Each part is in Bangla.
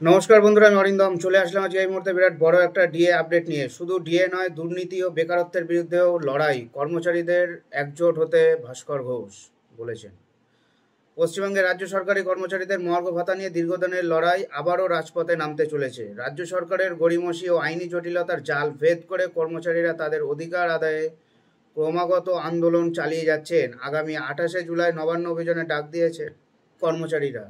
নমস্কার বন্ধুরা, আমি অরিন্দম চলে আসলাম আজকে এই মুহূর্তে বিরাট বড় একটা ডিএ আপডেট নিয়ে। শুধু ডিএ নয়, দুর্নীতি ও বেকারত্বের বিরুদ্ধেও লড়াই, কর্মচারীদের একজোট হতে ভাস্কর ঘোষ বলেছেন। পশ্চিমবঙ্গে রাজ্য সরকারি কর্মচারীদের মহার্ঘ ভাতা নিয়ে দীর্ঘদিনের লড়াই আবারও রাজপথে নামতে চলেছে। রাজ্য সরকারের গড়িমসি ও আইনি জটিলতার জাল ভেদ করে কর্মচারীরা তাদের অধিকার আদায়ে ক্রমাগত আন্দোলন চালিয়ে যাচ্ছেন। আগামী 28শে জুলাই নবান্ন অভিযানে ডাক দিয়েছে কর্মচারীরা।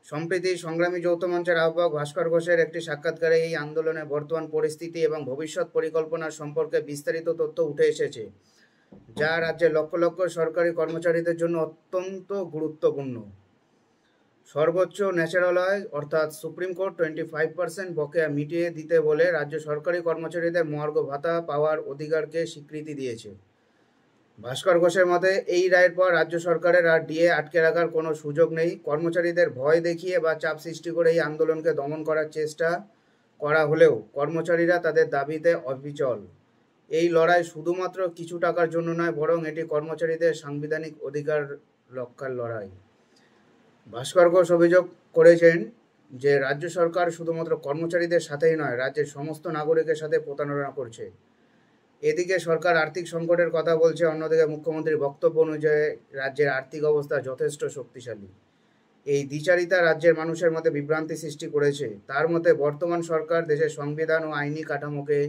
সম্প্রতি সংগ্রামী যৌথ মঞ্চের আহ্বায়ক ভাস্কর ঘোষের একটি সাক্ষাৎকারে এই আন্দোলনের বর্তমান পরিস্থিতি এবং ভবিষ্যৎ পরিকল্পনা সম্পর্কে বিস্তারিত তথ্য উঠে এসেছে, যা রাজ্যের লক্ষ লক্ষ সরকারি কর্মচারীদের জন্য অত্যন্ত গুরুত্বপূর্ণ। সর্বোচ্চ ন্যাচারালয় অর্থাৎ সুপ্রিম কোর্ট 25% বকেয়া মিটিয়ে দিতে বলে রাজ্য সরকারি কর্মচারীদের মহার্ঘ ভাতা পাওয়ার অধিকারকে স্বীকৃতি দিয়েছে। ভাস্কর ঘোষের মতে, এই রায়ের পর রাজ্য সরকারের আর ডিএ আটকে রাখার কোনো সুযোগ নেই। কর্মচারীদের ভয় দেখিয়ে বা চাপ সৃষ্টি করে এই আন্দোলনকে দমন করার চেষ্টা করা হলেও কর্মচারীরা তাদের দাবিতে অবিচল। এই লড়াই শুধুমাত্র কিছু টাকার জন্য নয়, বরং এটি কর্মচারীদের সাংবিধানিক অধিকার রক্ষার লড়াই। ভাস্কর ঘোষ অভিযোগ করেছেন যে রাজ্য সরকার শুধুমাত্র কর্মচারীদের সাথেই নয়, রাজ্যের সমস্ত নাগরিকের সাথে প্রতারণা করছে। এদিকে সরকার আর্থিক সংকটের কথা বলছে, অন্যদিকে মুখ্যমন্ত্রীর বক্তব্য অনুযায়ী রাজ্যের আর্থিক অবস্থা যথেষ্ট শক্তিশালী। এই দ্বিচারিতা রাজ্যের মানুষের মধ্যে বিভ্রান্তি সৃষ্টি করেছে। তার মতে, বর্তমান সরকার দেশের সংবিধান ও আইনি কাঠামোকে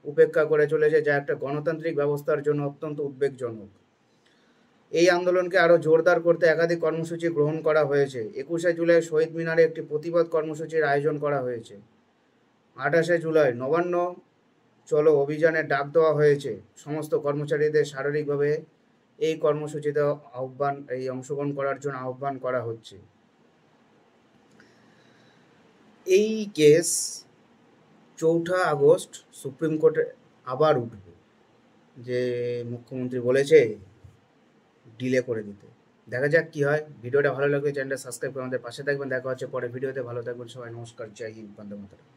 উপেক্ষা করে চলেছে, যা একটা গণতান্ত্রিক ব্যবস্থার জন্য অত্যন্ত উদ্বেগজনক। এই আন্দোলনকে আরও জোরদার করতে একাধিক কর্মসূচি গ্রহণ করা হয়েছে। 21শে জুলাই শহীদ মিনারে একটি প্রতিবাদ কর্মসূচির আয়োজন করা হয়েছে। 28শে জুলাই নবান্ন চলো অভিযানের ডাক দেওয়া হয়েছে। সমস্ত কর্মচারীদের শারীরিকভাবে এই কর্মসূচিতে অংশগ্রহণ করার জন্য আহ্বান করা হচ্ছে। এই কেস 4 আগস্ট সুপ্রিম কোর্টে আবার উঠবে, যে মুখ্যমন্ত্রী বলেছে ডিলে করে দিতে। দেখা যাক কি হয়। ভিডিওটা ভালো লাগলে চ্যানেলটা সাবস্ক্রাইব করে আমাদের পাশে থাকবেন। দেখা হচ্ছে পরে ভিডিওতে। ভালো থাকবেন সবাই। নমস্কার, জয় হিন্দ, বন্দে মাতরম।